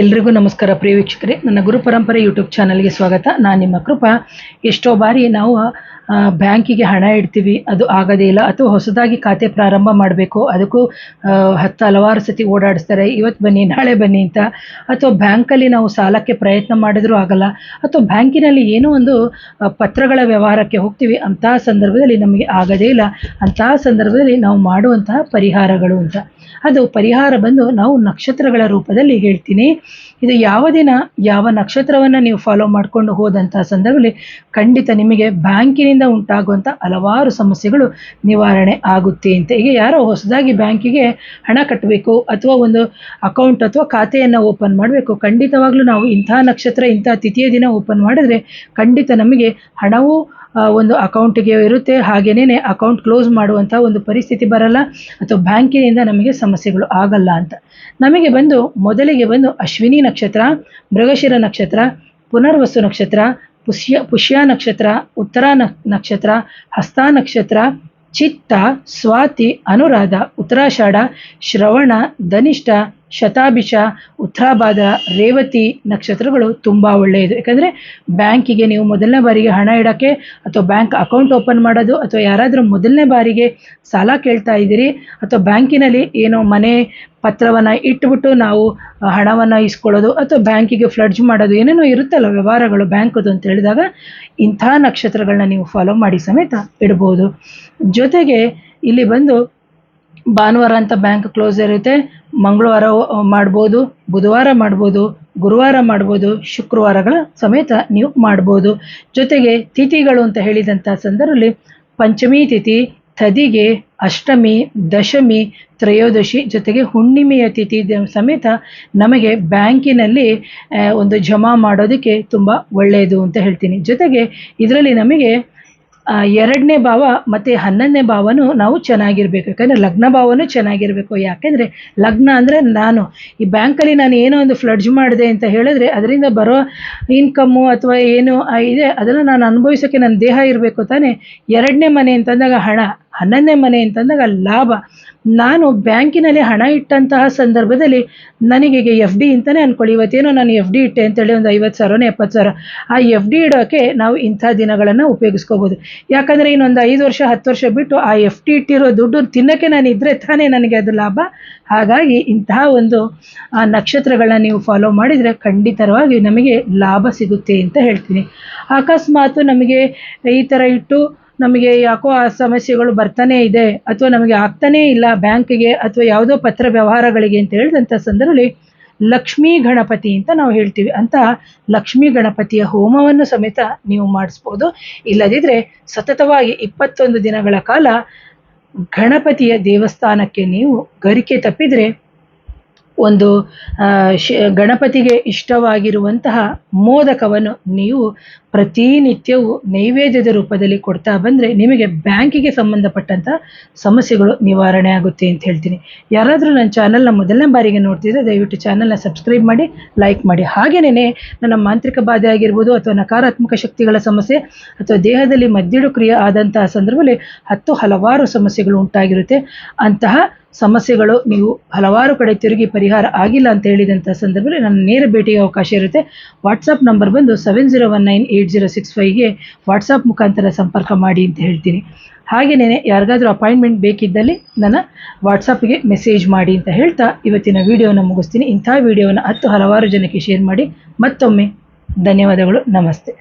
ಎಲ್ರಿಗೂ ನಮಸ್ಕಾರ ಪ್ರಿಯ ವೀಕ್ಷಕರೇ, ನನ್ನ ಗುರು ಪರಂಪರೆ ಯೂಟ್ಯೂಬ್ ಚಾನಲ್ಗೆ ಸ್ವಾಗತ. ನಾನು ನಿಮ್ಮ ಕೃಪಾ. ಎಷ್ಟೋ ಬಾರಿ ನಾವು ಬ್ಯಾಂಕಿಗೆ ಹಣ ಇಡ್ತೀವಿ, ಅದು ಆಗೋದೇ ಇಲ್ಲ. ಅಥವಾ ಹೊಸದಾಗಿ ಖಾತೆ ಪ್ರಾರಂಭ ಮಾಡಬೇಕು, ಅದಕ್ಕೂ ಹಲವಾರು ಸತಿ ಓಡಾಡಿಸ್ತಾರೆ, ಇವತ್ತು ಬನ್ನಿ ನಾಳೆ ಬನ್ನಿ ಅಂತ. ಅಥವಾ ಬ್ಯಾಂಕಲ್ಲಿ ನಾವು ಸಾಲಕ್ಕೆ ಪ್ರಯತ್ನ ಮಾಡಿದ್ರೂ ಆಗಲ್ಲ. ಅಥವಾ ಬ್ಯಾಂಕಿನಲ್ಲಿ ಏನೋ ಒಂದು ಪತ್ರಗಳ ವ್ಯವಹಾರಕ್ಕೆ ಹೋಗ್ತೀವಿ, ಅಂತಹ ಸಂದರ್ಭದಲ್ಲಿ ನಮಗೆ ಆಗೋದೇ ಇಲ್ಲ. ಅಂತಹ ಸಂದರ್ಭದಲ್ಲಿ ನಾವು ಮಾಡುವಂತಹ ಪರಿಹಾರಗಳು ಅಂತ, ಅದು ಪರಿಹಾರ ಬಂದು ನಾವು ನಕ್ಷತ್ರಗಳ ರೂಪದಲ್ಲಿ ಹೇಳ್ತೀನಿ. ಇದು ಯಾವ ದಿನ ಯಾವ ನಕ್ಷತ್ರವನ್ನು ನೀವು ಫಾಲೋ ಮಾಡಿಕೊಂಡು ಹೋದಂತಹ ಸಂದರ್ಭದಲ್ಲಿ ಖಂಡಿತ ನಿಮಗೆ ಬ್ಯಾಂಕಿನಿಂದ ಉಂಟಾಗುವಂಥ ಹಲವಾರು ಸಮಸ್ಯೆಗಳು ನಿವಾರಣೆ ಆಗುತ್ತೆ ಅಂತ. ಈಗ ಯಾರೋ ಹೊಸದಾಗಿ ಬ್ಯಾಂಕಿಗೆ ಹಣ ಕಟ್ಟಬೇಕು ಅಥವಾ ಒಂದು ಅಕೌಂಟ್ ಅಥವಾ ಖಾತೆಯನ್ನು ಓಪನ್ ಮಾಡಬೇಕು, ಖಂಡಿತವಾಗ್ಲೂ ನಾವು ಇಂಥ ನಕ್ಷತ್ರ ಇಂಥ ತಿಥಿಯ ದಿನ ಓಪನ್ ಮಾಡಿದ್ರೆ ಖಂಡಿತ ನಮಗೆ ಹಣವು ಒಂದು ಅಕೌಂಟಿಗೆ ಇರುತ್ತೆ. ಹಾಗೇನೇ ಅಕೌಂಟ್ ಕ್ಲೋಸ್ ಮಾಡುವಂಥ ಒಂದು ಪರಿಸ್ಥಿತಿ ಬರಲ್ಲ, ಅಥವಾ ಬ್ಯಾಂಕಿನಿಂದ ನಮಗೆ ಸಮಸ್ಯೆಗಳು ಆಗಲ್ಲ ಅಂತ. ನಮಗೆ ಮೊದಲಿಗೆ ಅಶ್ವಿನಿ ನಕ್ಷತ್ರ, ಮೃಗಶಿರ ನಕ್ಷತ್ರ, ಪುನರ್ವಸು ನಕ್ಷತ್ರ, ಪುಷ್ಯ ನಕ್ಷತ್ರ, ಉತ್ತರ ನಕ್ಷತ್ರ, ಹಸ್ತ ನಕ್ಷತ್ರ, ಚಿತ್ತ, ಸ್ವಾತಿ, ಅನುರಾಧ, ಉತ್ತರಾಷಾಢ, ಶ್ರವಣ, ಧನಿಷ್ಠ, ಶತಾಭಿಷ, ಉತ್ತರಾಭಾದ, ರೇವತಿ ನಕ್ಷತ್ರಗಳು ತುಂಬ ಒಳ್ಳೆಯದು. ಯಾಕಂದರೆ ಬ್ಯಾಂಕಿಗೆ ನೀವು ಮೊದಲನೇ ಬಾರಿಗೆ ಹಣ ಇಡೋಕ್ಕೆ ಅಥವಾ ಬ್ಯಾಂಕ್ ಅಕೌಂಟ್ ಓಪನ್ ಮಾಡೋದು, ಅಥವಾ ಯಾರಾದರೂ ಮೊದಲನೇ ಬಾರಿಗೆ ಸಾಲ ಕೇಳ್ತಾ ಇದ್ದೀರಿ, ಅಥವಾ ಬ್ಯಾಂಕಿನಲ್ಲಿ ಏನೋ ಮನೆ ಪತ್ರವನ್ನು ಇಟ್ಬಿಟ್ಟು ನಾವು ಹಣವನ್ನು ಇಸ್ಕೊಳ್ಳೋದು, ಅಥವಾ ಬ್ಯಾಂಕಿಗೆ ಫ್ಲಡ್ಜ್ ಮಾಡೋದು, ಏನೇನೋ ಇರುತ್ತಲ್ಲ ವ್ಯವಹಾರಗಳು ಬ್ಯಾಂಕದು ಅಂತ ಹೇಳಿದಾಗ ಇಂಥ ನಕ್ಷತ್ರಗಳನ್ನ ನೀವು ಫಾಲೋ ಮಾಡಿ ಸಮೇತ ಇಡ್ಬೋದು. ಜೊತೆಗೆ ಇಲ್ಲಿ ಭಾನುವಾರ ಅಂತ ಬ್ಯಾಂಕ್ ಕ್ಲೋಸ್ ಇರುತ್ತೆ, ಮಂಗಳವಾರ ಮಾಡ್ಬೋದು, ಬುಧವಾರ ಮಾಡ್ಬೋದು, ಗುರುವಾರ ಮಾಡ್ಬೋದು, ಶುಕ್ರವಾರಗಳ ಸಮೇತ ನೀವು ಮಾಡ್ಬೋದು. ಜೊತೆಗೆ ತಿಥಿಗಳು ಅಂತ ಹೇಳಿದಂಥ ಸಂದರ್ಭದಲ್ಲಿ ಪಂಚಮಿ ತಿಥಿ, ಥದಿಗೆ, ಅಷ್ಟಮಿ, ದಶಮಿ, ತ್ರಯೋದಶಿ, ಜೊತೆಗೆ ಹುಣ್ಣಿಮೆಯ ತಿಥಿ ಸಮೇತ ನಮಗೆ ಬ್ಯಾಂಕಿನಲ್ಲಿ ಒಂದು ಜಮಾ ಮಾಡೋದಕ್ಕೆ ತುಂಬ ಒಳ್ಳೆಯದು ಅಂತ ಹೇಳ್ತೀನಿ. ಜೊತೆಗೆ ಇದರಲ್ಲಿ ನಮಗೆ 2ನೇ ಭಾವ ಮತ್ತು 11ನೇ ಭಾವನೂ ನಾವು ಚೆನ್ನಾಗಿರ್ಬೇಕು. ಯಾಕಂದರೆ ಲಗ್ನ ಭಾವನೂ ಚೆನ್ನಾಗಿರಬೇಕು. ಯಾಕೆಂದರೆ ಲಗ್ನ ಅಂದರೆ ಈ ಬ್ಯಾಂಕಲ್ಲಿ ನಾನು ಏನೋ ಒಂದು ಫ್ಲಡ್ಜ್ ಮಾಡಿದೆ ಅಂತ ಹೇಳಿದ್ರೆ ಅದರಿಂದ ಬರೋ ಇನ್ಕಮ್ಮು ಅಥವಾ ಏನು ಇದೆ ಅದನ್ನು ನಾನು ಅನುಭವಿಸೋಕ್ಕೆ ನನ್ನ ದೇಹ ಇರಬೇಕು ತಾನೇ. 2ನೇ ಮನೆ ಅಂತಂದಾಗ ಹಣ, 11ನೇ ಮನೆ ಅಂತಂದಾಗ ಲಾಭ. ನಾನು ಬ್ಯಾಂಕಿನಲ್ಲಿ ಹಣ ಇಟ್ಟಂತಹ ಸಂದರ್ಭದಲ್ಲಿ ನನಗೆ ಎಫ್ ಡಿ ಅಂತಲೇ ಅಂದ್ಕೊಳ್ಳಿ, ಇವತ್ತೇನೋ ನಾನು ಎಫ್ ಡಿ ಇಟ್ಟೆ ಅಂತೇಳಿ ಒಂದು 50,000 70,000 ಆ ಎಫ್ ಡಿ ಇಡೋಕ್ಕೆ ನಾವು ಇಂಥ ದಿನಗಳನ್ನು ಉಪಯೋಗಿಸ್ಕೋಬೋದು. ಯಾಕಂದರೆ ಇನ್ನೊಂದು 5 ವರ್ಷ 10 ವರ್ಷ ಬಿಟ್ಟು ಆ ಎಫ್ ಡಿ ಇಟ್ಟಿರೋ ದುಡ್ಡು ತಿನ್ನೋಕ್ಕೆ ನಾನು ಇದ್ದರೆ ತಾನೇ ನನಗೆ ಅದು ಲಾಭ. ಹಾಗಾಗಿ ಇಂತಹ ಒಂದು ನಕ್ಷತ್ರಗಳನ್ನ ನೀವು ಫಾಲೋ ಮಾಡಿದರೆ ಖಂಡಿತವಾಗಿ ನಮಗೆ ಲಾಭ ಸಿಗುತ್ತೆ ಅಂತ ಹೇಳ್ತೀನಿ. ಅಕಸ್ಮಾತ್ ನಮಗೆ ಈ ಥರ ಇಟ್ಟು ನಮಗೆ ಯಾಕೋ ಆ ಸಮಸ್ಯೆಗಳು ಬರ್ತಾನೇ ಇದೆ, ಅಥವಾ ನಮಗೆ ಆಗ್ತಾನೇ ಇಲ್ಲ ಬ್ಯಾಂಕಿಗೆ ಅಥವಾ ಯಾವುದೋ ಪತ್ರ ವ್ಯವಹಾರಗಳಿಗೆ ಅಂತ ಹೇಳಿದಂಥ ಸಂದರ್ಭದಲ್ಲಿ ಲಕ್ಷ್ಮೀ ಗಣಪತಿ ಅಂತ ನಾವು ಹೇಳ್ತೀವಿ. ಅಂತಹ ಲಕ್ಷ್ಮೀ ಗಣಪತಿಯ ಹೋಮವನ್ನು ಸಮೇತ ನೀವು ಮಾಡಿಸ್ಬೋದು. ಇಲ್ಲದಿದ್ದರೆ ಸತತವಾಗಿ 21 ದಿನಗಳ ಕಾಲ ಗಣಪತಿಯ ದೇವಸ್ಥಾನಕ್ಕೆ ನೀವು ಗರಿಕೆ ತಪ್ಪಿದರೆ ಒಂದು ಗಣಪತಿಗೆ ಇಷ್ಟವಾಗಿರುವಂತಹ ಮೋದಕವನ್ನು ನೀವು ಪ್ರತಿನಿತ್ಯವೂ ನೈವೇದ್ಯದ ರೂಪದಲ್ಲಿ ಕೊಡ್ತಾ ಬಂದರೆ ನಿಮಗೆ ಬ್ಯಾಂಕಿಗೆ ಸಂಬಂಧಪಟ್ಟಂಥ ಸಮಸ್ಯೆಗಳು ನಿವಾರಣೆ ಆಗುತ್ತೆ ಅಂತ ಹೇಳ್ತೀನಿ. ಯಾರಾದರೂ ನನ್ನ ಚಾನಲ್ನ ಮೊದಲನೇ ಬಾರಿಗೆ ನೋಡ್ತಿದ್ರೆ ದಯವಿಟ್ಟು ಚಾನಲ್ನ ಸಬ್ಸ್ಕ್ರೈಬ್ ಮಾಡಿ, ಲೈಕ್ ಮಾಡಿ. ಹಾಗೆಯೇ ನನ್ನ ಮಾಂತ್ರಿಕ ಬಾಧೆ ಆಗಿರ್ಬೋದು, ಅಥವಾ ನಕಾರಾತ್ಮಕ ಶಕ್ತಿಗಳ ಸಮಸ್ಯೆ, ಅಥವಾ ದೇಹದಲ್ಲಿ ಮದ್ದಿಡು ಕ್ರಿಯೆ ಆದಂತಹ ಸಂದರ್ಭದಲ್ಲಿ ಹಲವಾರು ಸಮಸ್ಯೆಗಳು ಉಂಟಾಗಿರುತ್ತೆ. ಅಂತಹ ಸಮಸ್ಯೆಗಳು ನೀವು ಹಲವಾರು ಕಡೆ ತಿರುಗಿ ಪರಿಹಾರ ಆಗಿಲ್ಲ ಅಂತ ಹೇಳಿದಂಥ ಸಂದರ್ಭದಲ್ಲಿ ನನ್ನ ನೇರ ಭೇಟಿಗೆ ಅವಕಾಶ ಇರುತ್ತೆ. ವಾಟ್ಸಪ್ ನಂಬರ್ 70198065ಗೆ ವಾಟ್ಸಪ್ ಮುಖಾಂತರ ಸಂಪರ್ಕ ಮಾಡಿ ಅಂತ ಹೇಳ್ತೀನಿ. ಹಾಗೆಯೇ ಯಾರಿಗಾದರೂ ಅಪಾಯಿಂಟ್ಮೆಂಟ್ ಬೇಕಿದ್ದಲ್ಲಿ ನನ್ನ ವಾಟ್ಸಪ್ಗೆ ಮೆಸೇಜ್ ಮಾಡಿ ಅಂತ ಹೇಳ್ತಾ ಇವತ್ತಿನ ವಿಡಿಯೋನ ಮುಗಿಸ್ತೀನಿ. ಇಂಥ ವಿಡಿಯೋನ ಹಲವಾರು ಜನಕ್ಕೆ ಶೇರ್ ಮಾಡಿ. ಮತ್ತೊಮ್ಮೆ ಧನ್ಯವಾದಗಳು. ನಮಸ್ತೆ.